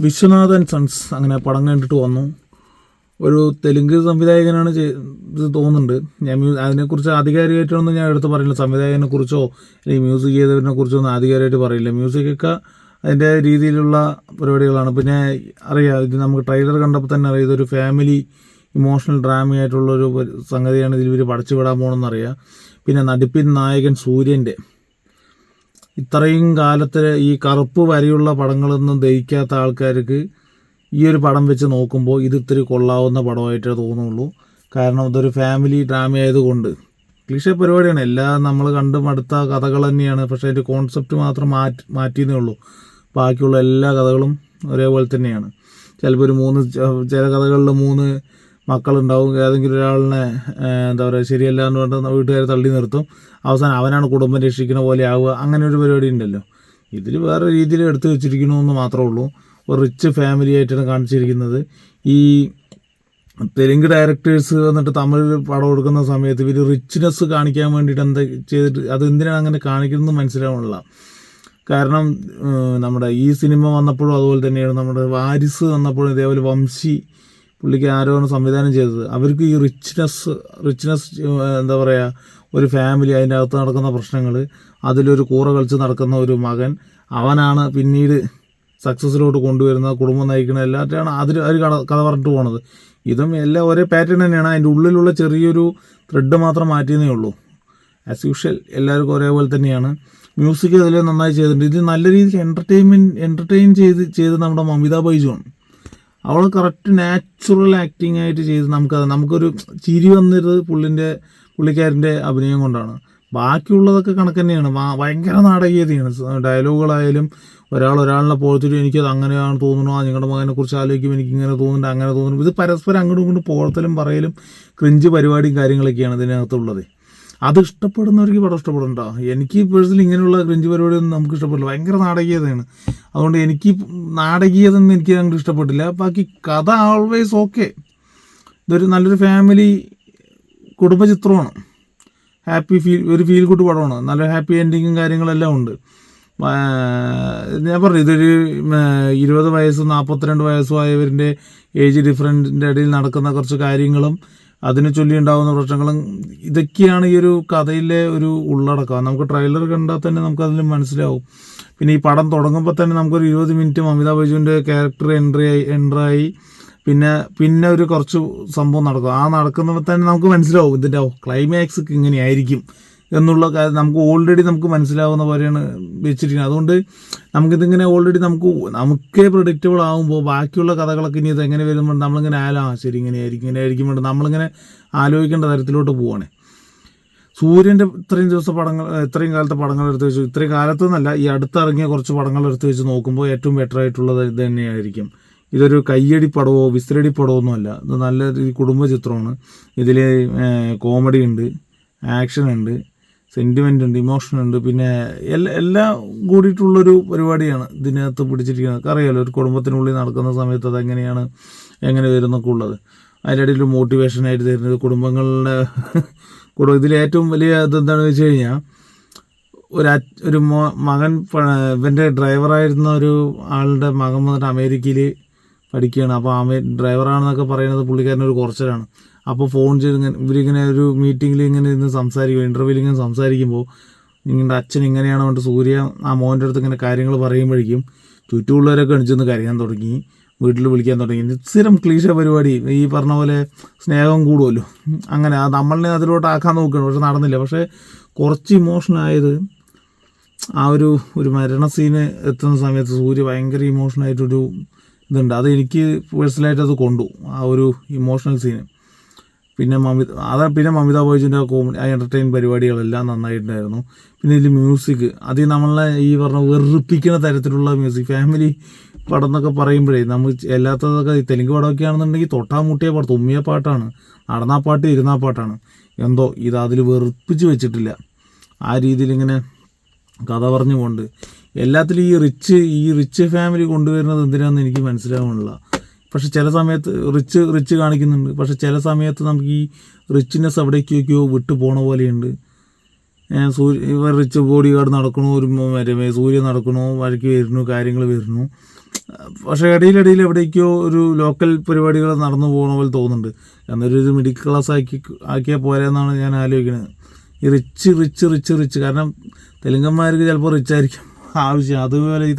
Viswanathan sons അങ്ങനെ പടം കണ്ടിട്ട് വന്നു. ഒരു തെലുങ്ക് സംവിധായകനാണ് ഇത് തോന്നുന്നുണ്ട്. ഞാൻ അതിനെക്കുറിച്ച് ആധികാരികമായിട്ടൊന്നും ഞാൻ എടുത്ത് പറയില്ല. സംവിധായകനെ കുറിച്ചോ അല്ലെങ്കിൽ മ്യൂസിക് ചെയ്തതിനെ കുറിച്ചോ ഒന്നും ആധികാരികമായിട്ട് പറയില്ല. മ്യൂസിക്കൊക്കെ അതിൻ്റെ രീതിയിലുള്ള പരിപാടികളാണ്. പിന്നെ അറിയാം, ഇത് നമുക്ക് ട്രെയിലർ കണ്ടപ്പോൾ തന്നെ അറിയാം, ഇതൊരു ഫാമിലി ഇമോഷണൽ ഡ്രാമയായിട്ടുള്ളൊരു സംഗതിയാണ് ഇതിൽ ഇവർ പടച്ചു വിടാൻ പോകണമെന്നറിയാം. പിന്നെ നടിപ്പിൻ നായകൻ സൂര്യൻ്റെ ഇത്രയും കാലത്തെ ഈ കറുപ്പ് വരെയുള്ള പടങ്ങളൊന്നും ദഹിക്കാത്ത ആൾക്കാർക്ക് ഈ ഒരു പടം വെച്ച് നോക്കുമ്പോൾ ഇത് ഇത്തിരി കൊള്ളാവുന്ന പടമായിട്ടേ തോന്നുള്ളൂ. കാരണം ഇതൊരു ഫാമിലി ഡ്രാമ ആയതുകൊണ്ട് ക്ലീഷേ പരിപാടിയാണ്. എല്ലാം നമ്മൾ കണ്ട് മടുത്ത കഥകൾ തന്നെയാണ്. പക്ഷേ അതിൻ്റെ കോൺസെപ്റ്റ് മാത്രം മാറ്റിയെന്നേ ഉള്ളൂ. ബാക്കിയുള്ള എല്ലാ കഥകളും ഒരേപോലെ തന്നെയാണ്. ചിലപ്പോൾ ചില കഥകളിൽ 3 മക്കളുണ്ടാവും. ഏതെങ്കിലും ഒരാളിനെ എന്താ പറയുക ശരിയല്ല എന്ന് പറഞ്ഞാൽ വീട്ടുകാരെ തള്ളി നിർത്തും. അവസാനം അവനാണ് കുടുംബം രക്ഷിക്കുന്ന പോലെ ആവുക. അങ്ങനെ ഒരു പരിപാടി ഉണ്ടല്ലോ. ഇതിൽ വേറെ രീതിയിൽ എടുത്തു വെച്ചിരിക്കണമെന്ന് മാത്രമേ ഉള്ളൂ. ഒരു റിച്ച് ഫാമിലി ആയിട്ടാണ് കാണിച്ചിരിക്കുന്നത്. ഈ തെലുങ്ക് ഡയറക്ടേഴ്സ് വന്നിട്ട് തമിഴ് പടം കൊടുക്കുന്ന സമയത്ത് ഇവർ റിച്ച്നെസ് കാണിക്കാൻ വേണ്ടിയിട്ട് എന്താ ചെയ്തിട്ട് അത് എന്തിനാണ് അങ്ങനെ കാണിക്കുന്നത് മനസ്സിലാവുന്നില്ല. കാരണം നമ്മുടെ ഈ സിനിമ വന്നപ്പോഴും അതുപോലെ തന്നെയാണ്. നമ്മുടെ വാരിസ് വന്നപ്പോഴും ഇതേപോലെ വംശി പുള്ളിക്ക് ആരോണ് സംവിധാനം ചെയ്തത്. അവർക്ക് ഈ റിച്ച്നെസ് എന്താ പറയുക, ഒരു ഫാമിലി, അതിൻ്റെ അകത്ത് നടക്കുന്ന പ്രശ്നങ്ങൾ, അതിലൊരു കൂറ കളിച്ച് നടക്കുന്ന ഒരു മകൻ, അവനാണ് പിന്നീട് സക്സസ്സിലോട്ട് കൊണ്ടുവരുന്ന, കുടുംബം നയിക്കുന്ന എല്ലാറ്റാണ് അതിൽ കഥ പറഞ്ഞിട്ട് പോണത്. ഇതും എല്ലാം ഒരേ പാറ്റേൺ തന്നെയാണ്. അതിൻ്റെ ഉള്ളിലുള്ള ചെറിയൊരു ത്രെഡ് മാത്രം മാറ്റിയെന്നേ ഉള്ളൂ. ആസ് യൂഷ്വൽ എല്ലാവർക്കും ഒരേപോലെ തന്നെയാണ്. മ്യൂസിക് അതിൽ നന്നായി ചെയ്തിട്ടുണ്ട്. ഇത് നല്ല രീതിയിൽ എൻ്റർടൈൻ ചെയ്ത് നമ്മുടെ മമിത ബൈജുവാണ്. അവൾ കറക്റ്റ് നാച്ചുറൽ ആക്ടിങ് ആയിട്ട് ചെയ്ത് നമുക്കൊരു ചിരി വന്നിരുന്നത് പുള്ളിക്കാരൻ്റെ അഭിനയം കൊണ്ടാണ്. ബാക്കിയുള്ളതൊക്കെ കണക്ക് തന്നെയാണ്. ഭയങ്കര നാടകീയതയാണ്. ഡയലോഗുകളായാലും ഒരാളിനെ പോലത്തിട്ട് എനിക്കത് അങ്ങനെയാണ് തോന്നുന്നു, നിങ്ങളുടെ മകനെ കുറിച്ച് ആലോചിക്കും എനിക്കിങ്ങനെ തോന്നുന്നുണ്ട്, അങ്ങനെ തോന്നുന്നു. ഇത് പരസ്പരം അങ്ങോട്ടും ഇങ്ങോട്ടും പോകത്തലും പറയലും ക്രിഞ്ച് പരിപാടിയും കാര്യങ്ങളൊക്കെയാണ് ഇതിനകത്തുള്ളത്. അത് ഇഷ്ടപ്പെടുന്നവർക്ക് പടം ഇഷ്ടപ്പെടണ്ട. എനിക്ക് പേഴ്സണലി ഇങ്ങനെയുള്ള ക്രിഞ്ച് പരിപാടിയൊന്നും നമുക്ക് ഇഷ്ടപ്പെടില്ല. ഭയങ്കര നാടകീയതയാണ്. അതുകൊണ്ട് എനിക്ക് നാടകീയതൊന്നും എനിക്ക് അങ്ങോട്ട് ഇഷ്ടപ്പെട്ടില്ല. ബാക്കി കഥ ഓൾവേസ് ഓക്കെ. ഇതൊരു നല്ലൊരു ഫാമിലി കുടുംബചിത്രമാണ്. ഒരു ഫീൽ ഗുഡ് പടമാണ്. നല്ല ഹാപ്പി എൻഡിങ്ങും കാര്യങ്ങളെല്ലാം ഉണ്ട്. ഞാൻ പറഞ്ഞു, ഇതൊരു 20 വയസ്സും 42 വയസ്സും ആയവരുടെ ഏജ് ഡിഫറൻസിൻ്റെ ഇടയിൽ നടക്കുന്ന കുറച്ച് കാര്യങ്ങളും അതിനെ ചൊല്ലി ഉണ്ടാകുന്ന പ്രശ്നങ്ങളും ഇതൊക്കെയാണ് ഈ ഒരു കഥയിലെ ഒരു ഉള്ളടക്കം. നമുക്ക് ട്രെയിലർ കണ്ടാൽ തന്നെ നമുക്കതിൽ മനസ്സിലാവും. പിന്നെ ഈ പടം തുടങ്ങുമ്പോൾ തന്നെ നമുക്കൊരു 20 മിനിറ്റ് മമിത ബൈജുവിൻ്റെ ക്യാരക്ടർ എൻട്രായി പിന്നെ ഒരു കുറച്ച് സംഭവം നടക്കും. ആ നടക്കുമ്പോൾ തന്നെ നമുക്ക് മനസ്സിലാവും ഇതിൻ്റെ ക്ലൈമാക്സ് ഇങ്ങനെയായിരിക്കും എന്നുള്ള കാര്യം നമുക്ക് മനസ്സിലാവുന്ന പോലെയാണ് വെച്ചിരിക്കുന്നത്. അതുകൊണ്ട് നമുക്കിതിങ്ങനെ ഓൾറെഡി നമുക്കേ പ്രഡിക്റ്റബിൾ ആകുമ്പോൾ ബാക്കിയുള്ള കഥകളൊക്കെ ഇനി ഇത് എങ്ങനെ വരുമ്പോൾ നമ്മളിങ്ങനെ ശരി ഇങ്ങനെയായിരിക്കും വേണ്ട നമ്മളിങ്ങനെ ആലോചിക്കേണ്ട തരത്തിലോട്ട് പോവുകയാണ്. സൂര്യൻ്റെ ഇത്രയും കാലത്തെ പടങ്ങൾ എടുത്ത് വെച്ച്, ഇത്രയും കാലത്തെന്നല്ല ഈ അടുത്തിറങ്ങിയ കുറച്ച് പടങ്ങൾ എടുത്ത് വെച്ച് നോക്കുമ്പോൾ ഏറ്റവും ബെറ്റർ ആയിട്ടുള്ളത് ഇത് തന്നെയായിരിക്കും. ഇതൊരു കയ്യടി പടമോ വിസിലടി പടമോ ഒന്നുമല്ല. ഇത് നല്ലൊരു കുടുംബ ചിത്രമാണ്. ഇതിൽ കോമഡി ഉണ്ട്, ആക്ഷൻ ഉണ്ട്, സെൻറ്റിമെൻ്റ് ഉണ്ട്, ഇമോഷൻ ഉണ്ട്, പിന്നെ എല്ലാം കൂടിയിട്ടുള്ളൊരു പരിപാടിയാണ് ഇതിനകത്ത് പിടിച്ചിരിക്കുന്നത്. അറിയാമല്ലോ, ഒരു കുടുംബത്തിനുള്ളിൽ നടക്കുന്ന സമയത്ത് അതെങ്ങനെയാണ് എങ്ങനെ വരുന്നൊക്കെ ഉള്ളത്. അതിൻ്റെ ഇടയിൽ മോട്ടിവേഷനായിട്ട് തരുന്നത് കുടുംബങ്ങളുടെ ഇതിലേറ്റവും വലിയ ഇതെന്താണെന്ന് വെച്ച് കഴിഞ്ഞാൽ ഒരു മകൻ ഇവൻ്റെ ഡ്രൈവറായിരുന്ന ഒരു ആളുടെ മകൻ വന്നിട്ട് അമേരിക്കയിൽ പഠിക്കുകയാണ്. അപ്പോൾ ഡ്രൈവറാണെന്നൊക്കെ പറയുന്നത് പുള്ളിക്കാരനൊരു കുറച്ചിലാണ്. അപ്പോൾ ഫോൺ ചെയ്ത് ഇവരിങ്ങനെ ഒരു മീറ്റിങ്ങിൽ ഇങ്ങനെ ഇരുന്ന് ഇൻ്റർവ്യൂവിൽ ഇങ്ങനെ സംസാരിക്കുമ്പോൾ നിങ്ങളുടെ അച്ഛൻ ഇങ്ങനെയാണ് കൊണ്ട് സൂര്യ ആ മോൻ്റെ അടുത്ത് ഇങ്ങനെ കാര്യങ്ങൾ പറയുമ്പോഴേക്കും ചുറ്റുമുള്ളവരൊക്കെ എണിച്ചൊന്ന് കരയാൻ തുടങ്ങി, വീട്ടിൽ വിളിക്കാൻ തുടങ്ങി. സ്ഥിരം ക്ലീശ പരിപാടി. ഈ പറഞ്ഞ പോലെ സ്നേഹം കൂടുമല്ലോ, അങ്ങനെ നമ്മളെ അതിലോട്ട് ആക്കാൻ നോക്കുകയാണ്. പക്ഷെ നടന്നില്ല. പക്ഷേ കുറച്ച് ഇമോഷനായത് ആ ഒരു മരണ സീന് എത്തുന്ന സമയത്ത് സൂര്യ ഭയങ്കര ഇമോഷനായിട്ടൊരു ഇതുണ്ട്. അത് എനിക്ക് പേഴ്സണലായിട്ട് അത് കൊണ്ടു, ആ ഒരു ഇമോഷണൽ സീന്. പിന്നെ മമിത ബൈജുവിൻ്റെ എൻ്റർടൈൻ പരിപാടികളെല്ലാം നന്നായിട്ടുണ്ടായിരുന്നു. പിന്നെ ഇതിൽ മ്യൂസിക് നമ്മളെ ഈ പറഞ്ഞ വെറുപ്പിക്കുന്ന തരത്തിലുള്ള മ്യൂസിക്. ഫാമിലി പടം എന്നൊക്കെ പറയുമ്പോഴേ നമ്മൾ എല്ലാത്തതൊക്കെ തെലുങ്ക് പടമൊക്കെ ആണെന്നുണ്ടെങ്കിൽ തൊട്ടാമുട്ടിയ പാട്ട്, തുമ്മിയ പാട്ടാണ്, നടന്നാ പാട്ട്, ഇരുന്നാ പാട്ടാണ്. എന്തോ ഇത് അതിൽ വെറുപ്പിച്ച് വെച്ചിട്ടില്ല. ആ രീതിയിൽ ഇങ്ങനെ കഥ പറഞ്ഞുകൊണ്ട് എല്ലാത്തിലും ഈ റിച്ച് ഫാമിലി കൊണ്ടുവരുന്നത് എന്തിനാണെന്ന് എനിക്ക് മനസ്സിലാവുന്നില്ല. പക്ഷെ ചില സമയത്ത് റിച്ച് കാണിക്കുന്നുണ്ട്. പക്ഷെ ചില സമയത്ത് നമുക്ക് ഈ റിച്ച്നെസ് എവിടേക്കൊക്കെയോ വിട്ടു പോണ പോലെയുണ്ട്. റിച്ച് ബോഡി ഗാർഡ് നടക്കണു, സൂര്യ നടക്കണു, വഴിക്ക് വരുന്നു, കാര്യങ്ങൾ വരുന്നു. പക്ഷേ ഇടയിലിടയിൽ എവിടേക്കോ ഒരു ലോക്കൽ പരിപാടികൾ നടന്നു പോകുന്ന പോലെ തോന്നുന്നുണ്ട്. എന്നൊരു മിഡിൽ ക്ലാസ് ആക്കിയാൽ പോരെന്നാണ് ഞാൻ ആലോചിക്കുന്നത്. ഈ റിച്ച് കാരണം തെലുങ്കന്മാർക്ക് ചിലപ്പോൾ റിച്ചായിരിക്കും ആവശ്യം. അതുപോലെ ഈ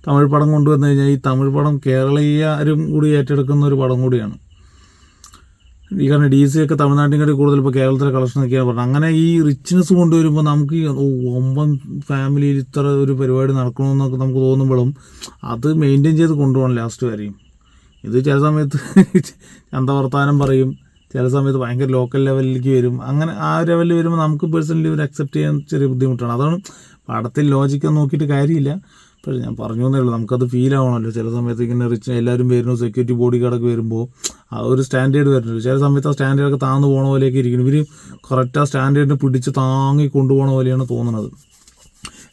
തമിഴ് പടം കൊണ്ടുവന്നു കഴിഞ്ഞാൽ ഈ തമിഴ് പടം കേരളീയരും കൂടി ഏറ്റെടുക്കുന്ന ഒരു പടം കൂടിയാണ്. ഈ കാരണം DC ഒക്കെ തമിഴ്നാട്ടിനെക്കാട്ടി കൂടുതൽ ഇപ്പോൾ കേരളത്തിലെ കളക്ഷൻ ഒക്കെയാണ് പറഞ്ഞത്. അങ്ങനെ ഈ റിച്ച്നെസ് കൊണ്ടുവരുമ്പോൾ നമുക്ക് ഒമ്പൻ ഫാമിലിയിൽ ഇത്ര ഒരു പരിപാടി നടക്കണമെന്നൊക്കെ നമുക്ക് തോന്നുമ്പോഴും അത് മെയിൻറ്റെയിൻ ചെയ്ത് കൊണ്ടുപോകണം ലാസ്റ്റ് വരെയും. ഇത് ചില സമയത്ത് ചന്തവർത്താനം പറയും, ചില സമയത്ത് ഭയങ്കര ലോക്കൽ ലെവലിലേക്ക് വരും. അങ്ങനെ ആ ലെവലിൽ വരുമ്പോൾ നമുക്ക് പേഴ്സണലി ഒരു അക്സെപ്റ്റ് ചെയ്യാൻ ചെറിയ ബുദ്ധിമുട്ടാണ്. അതാണ് പടത്തിൽ ലോജിക്ക് നോക്കിയിട്ട് കാര്യമില്ല. പക്ഷേ ഞാൻ പറഞ്ഞു എന്നേ ഉള്ളൂ, നമുക്കത് ഫീൽ ആവണമല്ലോ. ചില സമയത്ത് ഇങ്ങനെ റിച്ച് എല്ലാവരും വരുന്നു, സെക്യൂരിറ്റി ബോഡി ഗാർഡൊക്കെ വരുമ്പോൾ ആ ഒരു സ്റ്റാൻഡേർഡ് വരുന്നുണ്ട്. ചില സമയത്ത് ആ സ്റ്റാൻഡേർഡൊക്കെ താഴ്ന്നു പോകണ പോലെയൊക്കെ ഇരിക്കുന്നു. ഇവർ കറക്റ്റ് ആ സ്റ്റാൻഡേർഡിനെ പിടിച്ച് താങ്ങി കൊണ്ടുപോകണ പോലെയാണ് തോന്നുന്നത്.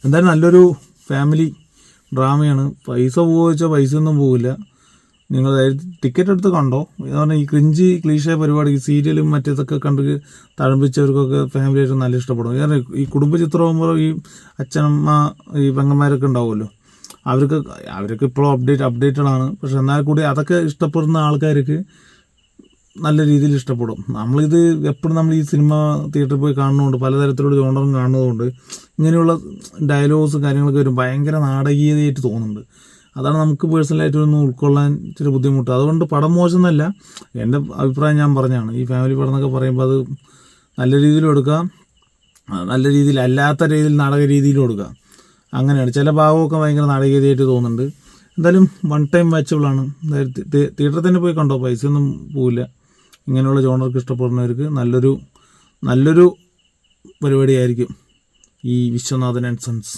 എന്തായാലും നല്ലൊരു ഫാമിലി ഡ്രാമയാണ്. പൈസ പോകുമോ വെച്ചാൽ പൈസയൊന്നും പോകില്ല. നിങ്ങൾ ടിക്കറ്റ് എടുത്ത് കണ്ടോ. ഇതാണ് ഈ ക്ലീശ പരിപാടി സീരിയലും മറ്റേതൊക്കെ കണ്ട് തഴമ്പിച്ചവർക്കൊക്കെ ഫാമിലിയായിട്ട് നല്ല ഇഷ്ടപ്പെടും. കാരണം ഈ കുടുംബ ചിത്രമാകുമ്പോൾ ഈ അച്ഛനമ്മ ഈ പെങ്ങന്മാരൊക്കെ ഉണ്ടാവുമല്ലോ, അവർക്ക് ഇപ്പോഴും അപ്ഡേറ്റഡ് ആണ്. പക്ഷെ എന്നാൽ കൂടി അതൊക്കെ ഇഷ്ടപ്പെടുന്ന ആൾക്കാർക്ക് നല്ല രീതിയിൽ ഇഷ്ടപ്പെടും. നമ്മളിത് എപ്പോഴും നമ്മൾ ഈ സിനിമ തിയേറ്ററിൽ പോയി കാണുന്നതുകൊണ്ട് പലതരത്തിലുള്ള ജോണറും കാണുന്നതുകൊണ്ട് ഇങ്ങനെയുള്ള ഡയലോഗ്സ് കാര്യങ്ങളൊക്കെ വരും ഭയങ്കര നാടകീയതയായിട്ട് തോന്നുന്നുണ്ട്. അതാണ് നമുക്ക് പേഴ്സണലായിട്ടൊന്നും ഉൾക്കൊള്ളാൻ ഇച്ചിരി ബുദ്ധിമുട്ട്. അതുകൊണ്ട് പടം മോശമെന്നല്ല, എൻ്റെ അഭിപ്രായം ഞാൻ പറഞ്ഞാണ്. ഈ ഫാമിലി പടം എന്നൊക്കെ പറയുമ്പോൾ അത് നല്ല രീതിയിലും എടുക്കാം, നല്ല രീതിയിൽ അല്ലാത്ത രീതിയിൽ നാടക രീതിയിലും എടുക്കാം. അങ്ങനെയാണ്. ചില ഭാഗമൊക്കെ ഭയങ്കര നാടകീയതയായിട്ട് തോന്നുന്നുണ്ട്. എന്തായാലും വൺ ടൈം വാച്ചബിളാണ്. തിയേറ്ററിൽ തന്നെ പോയി കണ്ടോ, പൈസയൊന്നും പോവില്ല. ഇങ്ങനെയുള്ള ജോണർക്ക് ഇഷ്ടപ്പെടുന്നവർക്ക് നല്ലൊരു പരിപാടിയായിരിക്കും ഈ വിശ്വനാഥൻ ആൻഡ് സൺസ്.